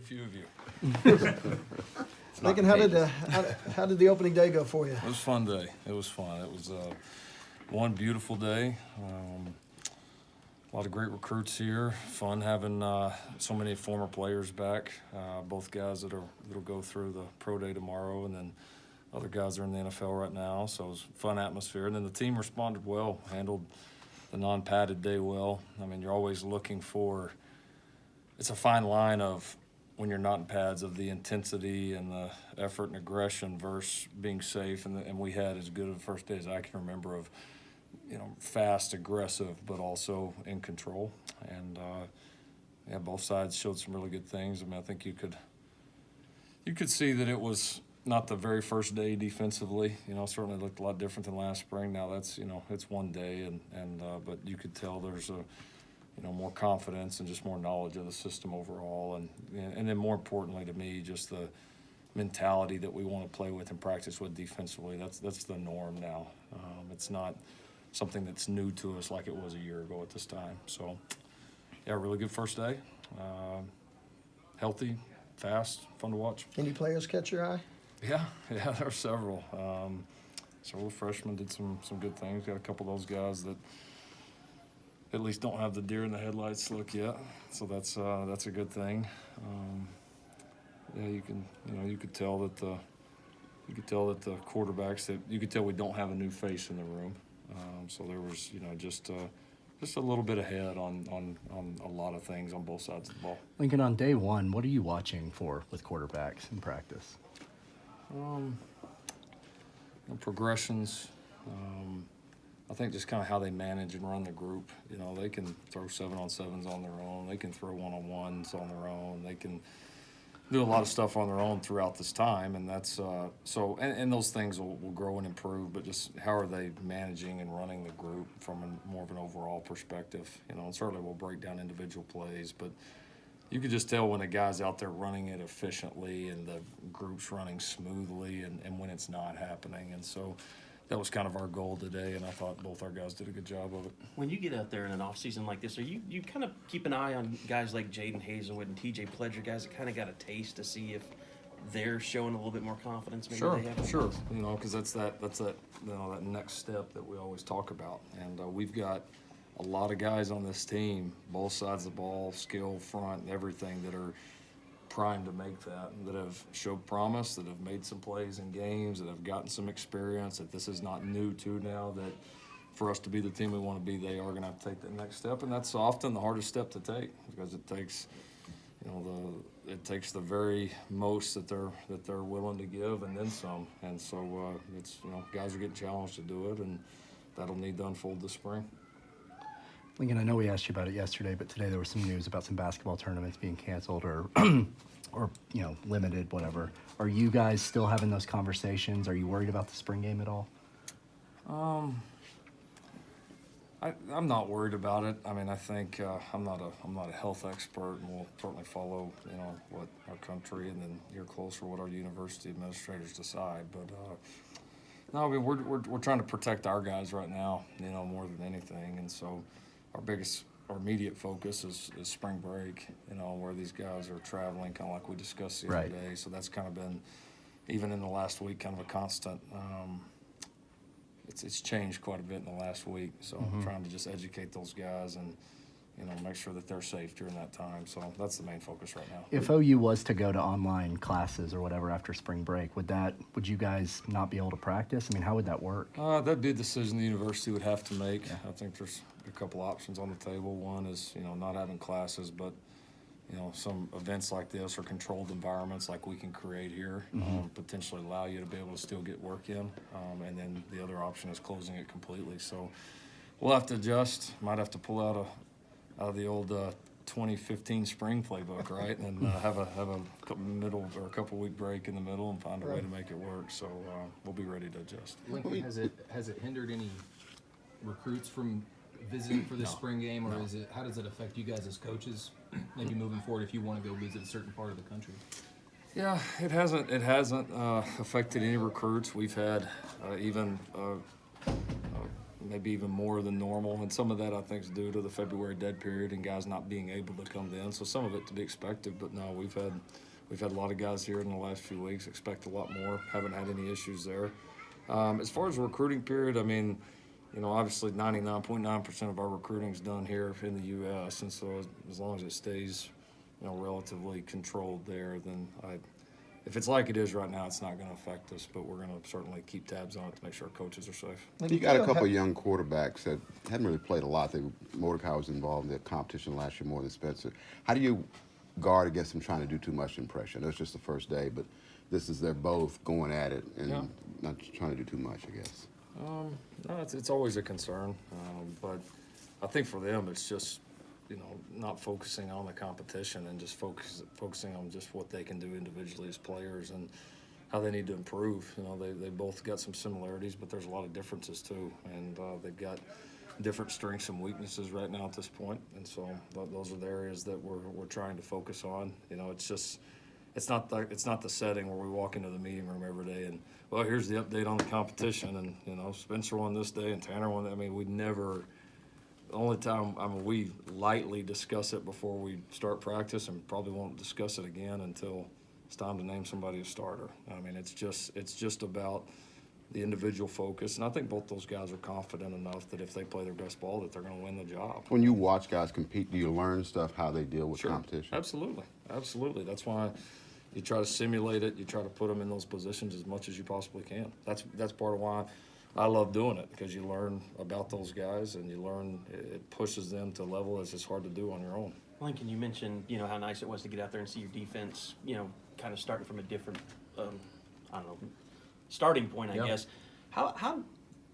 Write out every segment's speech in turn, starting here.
few of you. Lincoln, how did the opening day go for you? It was a fun day. It was fun. It was one beautiful day. A lot of great recruits here. Fun having so many former players back. Both guys that'll go through the pro day tomorrow, and then other guys are in the NFL right now. So it was a fun atmosphere. And then the team responded well, handled the non-padded day well. I mean, you're always looking for. It's a fine line of when you're not in pads of the intensity and the effort and aggression versus being safe. And we had as good of a first day as I can remember of, fast, aggressive, but also in control. And both sides showed some really good things. I mean, I think you could see that it was not the very first day defensively. Certainly looked a lot different than last spring. Now that's it's one day, but you could tell there's a more confidence and just more knowledge of the system overall, and then more importantly to me, just the mentality that we want to play with and practice with defensively. That's the norm now. It's not something that's new to us like it was a year ago at this time. So, yeah, really good first day. Healthy, fast, fun to watch. Any players catch your eye? Yeah, there are several. Several freshmen did some good things. Got a couple of those guys that at least don't have the deer in the headlights look yet, so that's a good thing. You could tell that the quarterbacks you could tell we don't have a new face in the room. So there was just a little bit ahead on a lot of things on both sides of the ball. Lincoln, on day one, what are you watching for with quarterbacks in practice? Progressions. I think just kind of how they manage and run the group. They can throw 7-on-7s on their own. They can throw 1-on-1s on their own. They can do a lot of stuff on their own throughout this time, and that's and those things will grow and improve. But just how are they managing and running the group from more of an overall perspective? And certainly we'll break down individual plays, but you could just tell when a guy's out there running it efficiently and the group's running smoothly, and when it's not happening. And so that was kind of our goal today, and I thought both our guys did a good job of it. When you get out there in an offseason like this, you kind of keep an eye on guys like Jaden Hazelwood and TJ Pledger, guys that kind of got a taste to see if they're showing a little bit more confidence. Maybe Sure, they have sure. Because that's that next step that we always talk about, and we've got a lot of guys on this team, both sides of the ball, skill, front, everything, that are primed to make that have showed promise, that have made some plays in games, that have gotten some experience, that this is not new to now, that for us to be the team we want to be, they are going to have to take that next step. And that's often the hardest step to take, because it takes the very most that they're willing to give, and then some. And so it's guys are getting challenged to do it, and that'll need to unfold this spring. Lincoln, I know we asked you about it yesterday, but today there was some news about some basketball tournaments being canceled or limited, whatever. Are you guys still having those conversations? Are you worried about the spring game at all? I'm not worried about it. I mean, I think I'm not a health expert, and we'll certainly follow what our country and then hear closer what our university administrators decide. But no, I mean we're trying to protect our guys right now, more than anything, and so our immediate focus is spring break, where these guys are traveling, kind of like we discussed the other day. So that's kind of been, even in the last week, kind of a constant. It's changed quite a bit in the last week. So I'm trying to just educate those guys and make sure that they're safe during that time. So that's the main focus right now. If OU was to go to online classes or whatever after spring break, would you guys not be able to practice? I mean, how would that work? That'd be a decision the university would have to make. Yeah. I think there's a couple options on the table. One is, not having classes, but, some events like this or controlled environments like we can create here, potentially allow you to be able to still get work in. And then the other option is closing it completely. So we'll have to adjust. Might have to pull out of the old 2015 spring playbook, right? And have a couple week break in the middle and find a way to make it work. So we'll be ready to adjust. Lincoln, has it hindered any recruits from visiting for this spring game, or how does it affect you guys as coaches, maybe moving forward if you want to go visit a certain part of the country? Yeah, it hasn't affected any recruits. We've had even maybe even more than normal. And some of that I think is due to the February dead period and guys not being able to come in. So some of it to be expected, but no, we've had a lot of guys here in the last few weeks. Expect a lot more. Haven't had any issues there. As far as the recruiting period, I mean, obviously 99.9% of our recruiting is done here in the U.S. And so as long as it stays, relatively controlled there, then if it's like it is right now, it's not going to affect us, but we're going to certainly keep tabs on it to make sure our coaches are safe. You got a couple of young quarterbacks that hadn't really played a lot. Mordecai was involved in the competition last year more than Spencer. How do you guard against them trying to do too much impression? It's just the first day, but they're both going at it and not trying to do too much, I guess. No, it's always a concern, but I think for them it's just not focusing on the competition and just focusing on just what they can do individually as players and how they need to improve. They both got some similarities, but there's a lot of differences too, and they've got different strengths and weaknesses right now at this point, and so those are the areas that we're trying to focus on. It's not the setting where we walk into the meeting room every day and, well, here's the update on the competition, and Spencer won this day and Tanner won. I mean, we never. The only time we lightly discuss it before we start practice, and probably won't discuss it again until it's time to name somebody a starter. I mean, it's just about the individual focus, and I think both those guys are confident enough that if they play their best ball, that they're going to win the job. When you watch guys compete, do you learn stuff how they deal with Sure. competition? Absolutely. That's why you try to simulate it. You try to put them in those positions as much as you possibly can. That's part of why I love doing it, because you learn about those guys and you learn it pushes them to a level that's just hard to do on your own. Lincoln, you mentioned, how nice it was to get out there and see your defense, kind of starting from a different, starting point, I guess. How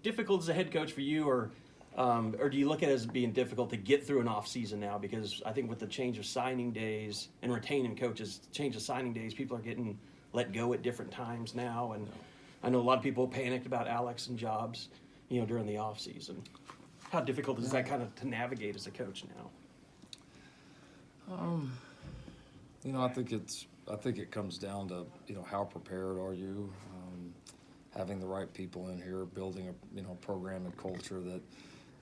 difficult is a head coach for you, or do you look at it as being difficult to get through an off season now? Because I think with the change of signing days and retaining coaches, change of signing days, people are getting let go at different times now, and I know a lot of people panicked about Alex and jobs, during the off season. How difficult is that kind of to navigate as a coach now? I think it comes down to how prepared are you, having the right people in here, building a program and culture that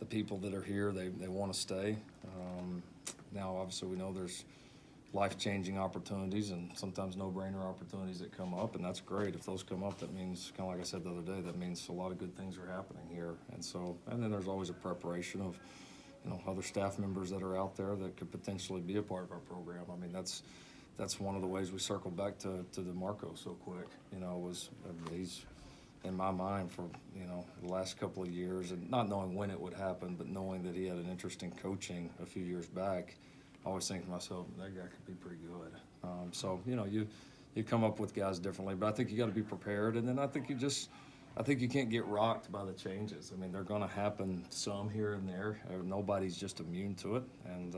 the people that are here they want to stay. Now obviously we know there's life-changing opportunities and sometimes no-brainer opportunities that come up, and that's great. If those come up, that means, kind of like I said the other day, that means a lot of good things are happening here. And then there's always a preparation of other staff members that are out there that could potentially be a part of our program. I mean, that's one of the ways we circle back to DeMarco so quick. He's in my mind for the last couple of years, and not knowing when it would happen, but knowing that he had an interest in coaching a few years back. I always think to myself, that guy could be pretty good. You come up with guys differently, but I think you got to be prepared. And then I think you can't get rocked by the changes. I mean, they're going to happen some here and there. Nobody's just immune to it. And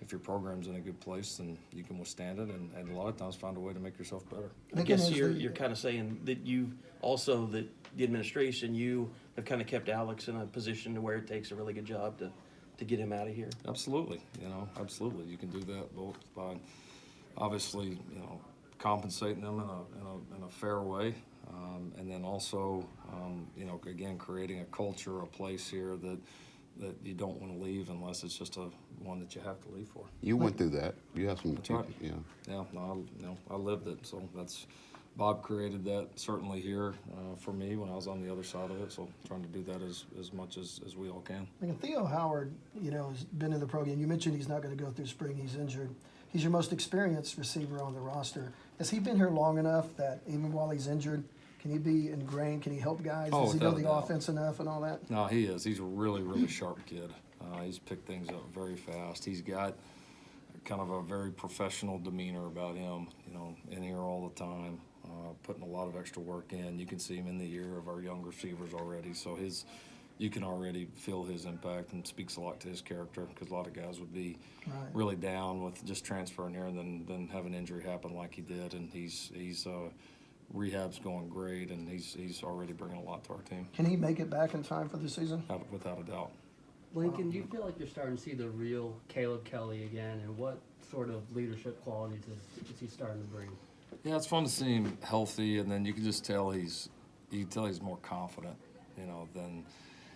if your program's in a good place, then you can withstand it. And a lot of times find a way to make yourself better. I guess you're kind of saying that you also, that the administration, you have kind of kept Alex in a position to where it takes a really good job to get him out of here. Absolutely. Absolutely. You can do that both by obviously, compensating them in a fair way. And then also, again, creating a culture, a place here that you don't want to leave unless it's just one that you have to leave for. You went through that. You have some. That's right. Yeah. I lived it. So Bob created that certainly here for me when I was on the other side of it. So trying to do that as much as we all can. Theo Howard, has been in the program. You mentioned he's not going to go through spring. He's injured. He's your most experienced receiver on the roster. Has he been here long enough that even while he's injured, can he be ingrained? Can he help guys? Does he know the offense enough and all that? No, he is. He's a really, really sharp kid. He's picked things up very fast. He's got kind of a very professional demeanor about him, in here all the time, putting a lot of extra work in. You can see him in the ear of our young receivers already. So you can already feel his impact, and speaks a lot to his character, because a lot of guys would be really down with just transferring here and then have an injury happen like he did. And he's rehab's going great, and he's already bringing a lot to our team. Can he make it back in time for the season? Without a doubt. Lincoln, do you feel like you're starting to see the real Caleb Kelly again, and what sort of leadership qualities is he starting to bring? Yeah, it's fun to see him healthy, and then you can just tell he's more confident, than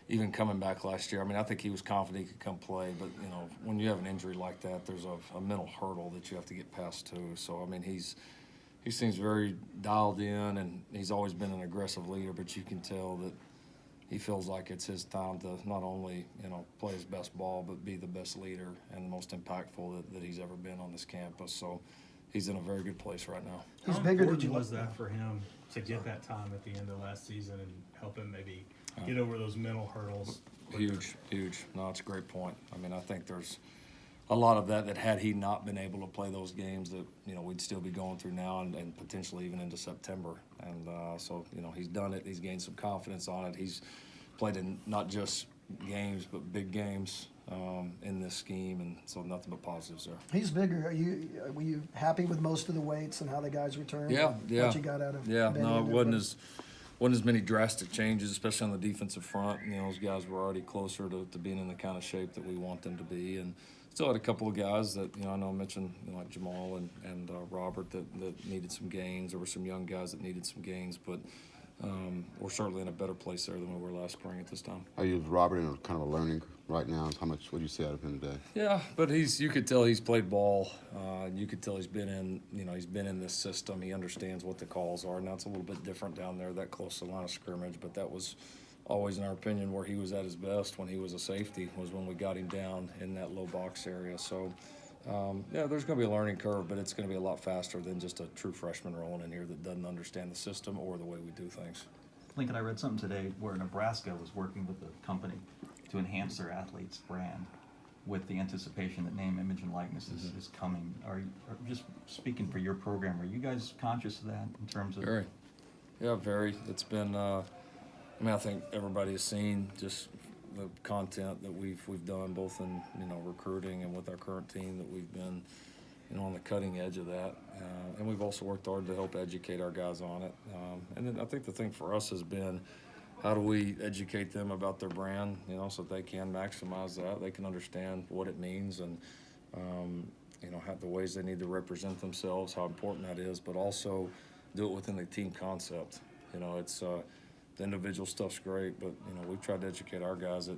even coming back last year, I mean, I think he was confident he could come play, but, you know, when you have an injury like that, there's a mental hurdle that you have to get past too. So, I mean, he seems very dialed in, and he's always been an aggressive leader, but you can tell that he feels like it's his time to not only, you know, play his best ball, but be the best leader and the most impactful that he's ever been on this campus. So he's in a very good place right now. He's How bigger. Did important you was that for him to get that time at the end of last season and help him maybe get over those mental hurdles? Huge, huge. No, it's a great point. I mean, I think there's a lot of that had he not been able to play those games that, you know, we'd still be going through now and potentially even into September. And so, you know, he's done it. He's gained some confidence on it. He's played in not just games, but big games in this scheme. And so nothing but positives there. He's bigger. Were you happy with most of the weights and how the guys returned? Yeah, and yeah. What you got out of Yeah, Benny no, it and wasn't everybody? wasn't as many drastic changes, especially on the defensive front. You know, those guys were already closer to being in the kind of shape that we want them to be, and still had a couple of guys that, you know, I know I mentioned, you know, like Jamal and Robert that needed some gains. There were some young guys that needed some gains, but we're certainly in a better place there than we were last spring at this time. Are you Robert in a kind of a learning right now? How much? What do you see out of him today? Yeah, but you could tell he's played ball. You could tell he's been in this system. He understands what the calls are. Now it's a little bit different down there, that close to the line of scrimmage, but that was always, in our opinion, where he was at his best when he was a safety, was when we got him down in that low box area. So, yeah, there's going to be a learning curve, but it's going to be a lot faster than just a true freshman rolling in here that doesn't understand the system or the way we do things. Lincoln, I read something today where Nebraska was working with a company to enhance their athletes' brand with the anticipation that name, image, and likeness is coming. Are just speaking for your program, are you guys conscious of that in terms of? Very. Yeah, very. It's been, I mean, I think everybody has seen just the content that we've done both in, you know, recruiting and with our current team, that we've been, you know, on the cutting edge of that. And we've also worked hard to help educate our guys on it. And then I think the thing for us has been, how do we educate them about their brand, you know, so that they can maximize that, they can understand what it means, and, you know, how the ways they need to represent themselves, how important that is, but also do it within the team concept. You know, it's the individual stuff's great, but, you know, we've tried to educate our guys that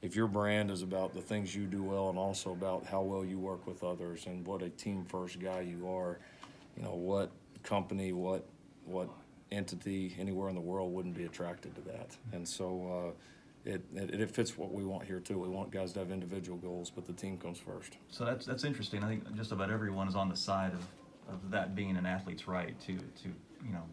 if your brand is about the things you do well and also about how well you work with others and what a team-first guy you are, you know, what company, what entity anywhere in the world wouldn't be attracted to that. And so it fits what we want here too. We want guys to have individual goals, but the team comes first. So that's interesting. I think just about everyone is on the side of that being an athlete's right to you know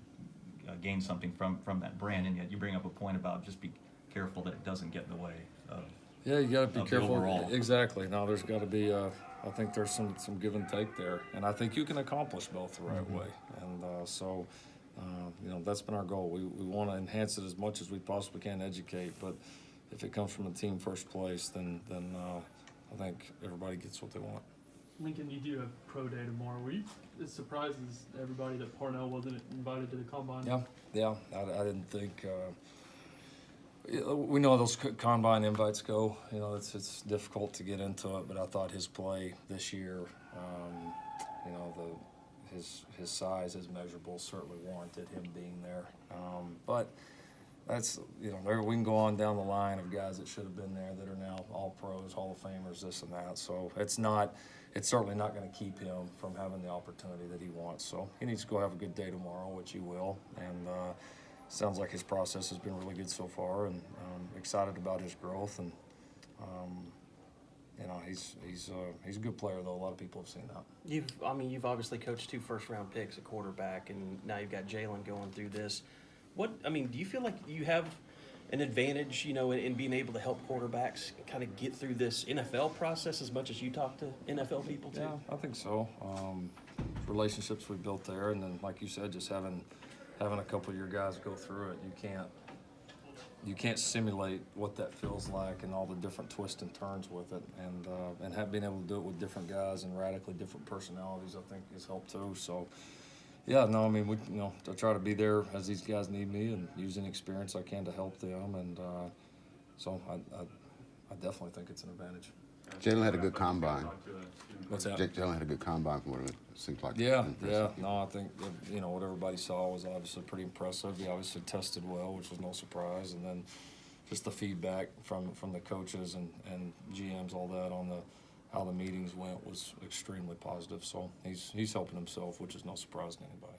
gain something from that brand, and yet you bring up a point about just be careful that it doesn't get in the way of. Yeah, you got to be of the careful. overall. Exactly. No, there's got to be. I think there's some give and take there, and I think you can accomplish both the right way. And so, you know, that's been our goal. We want to enhance it as much as we possibly can, educate. But if it comes from a team first place, then I think everybody gets what they want. Lincoln, you do have pro day tomorrow. Were you as surprised as everybody that Parnell wasn't invited to the combine? Yeah. I didn't think. We know those combine invites go. You know, it's difficult to get into it, but I thought his play this year, you know, his size, his measurables certainly warranted him being there. But that's, you know, we can go on down the line of guys that should have been there that are now all pros, Hall of Famers, this and that. So it's certainly not going to keep him from having the opportunity that he wants. So he needs to go have a good day tomorrow, which he will. And sounds like his process has been really good so far, and excited about his growth. And you know, he's a good player, though. A lot of people have seen that. You've obviously coached 2 first-round picks at quarterback, and now you've got Jalen going through this. Do you feel like you have an advantage, you know, in being able to help quarterbacks kind of get through this NFL process as much as you talk to NFL people too? Yeah, I think so. Relationships we built there, and then, like you said, just having a couple of your guys go through it. You can't simulate what that feels like and all the different twists and turns with it, and being able to do it with different guys and radically different personalities, I think, has helped too. So, yeah, no, I mean, I try to be there as these guys need me and use any experience I can to help them, and so I definitely think it's an advantage. Jalen had a good combine. What's that? Jalen had a good combine from what it seems like. Yeah. Impressive. No, I think, you know, what everybody saw was obviously pretty impressive. He obviously tested well, which was no surprise. And then just the feedback from the coaches and GMs, all that on how the meetings went was extremely positive. So he's helping himself, which is no surprise to anybody.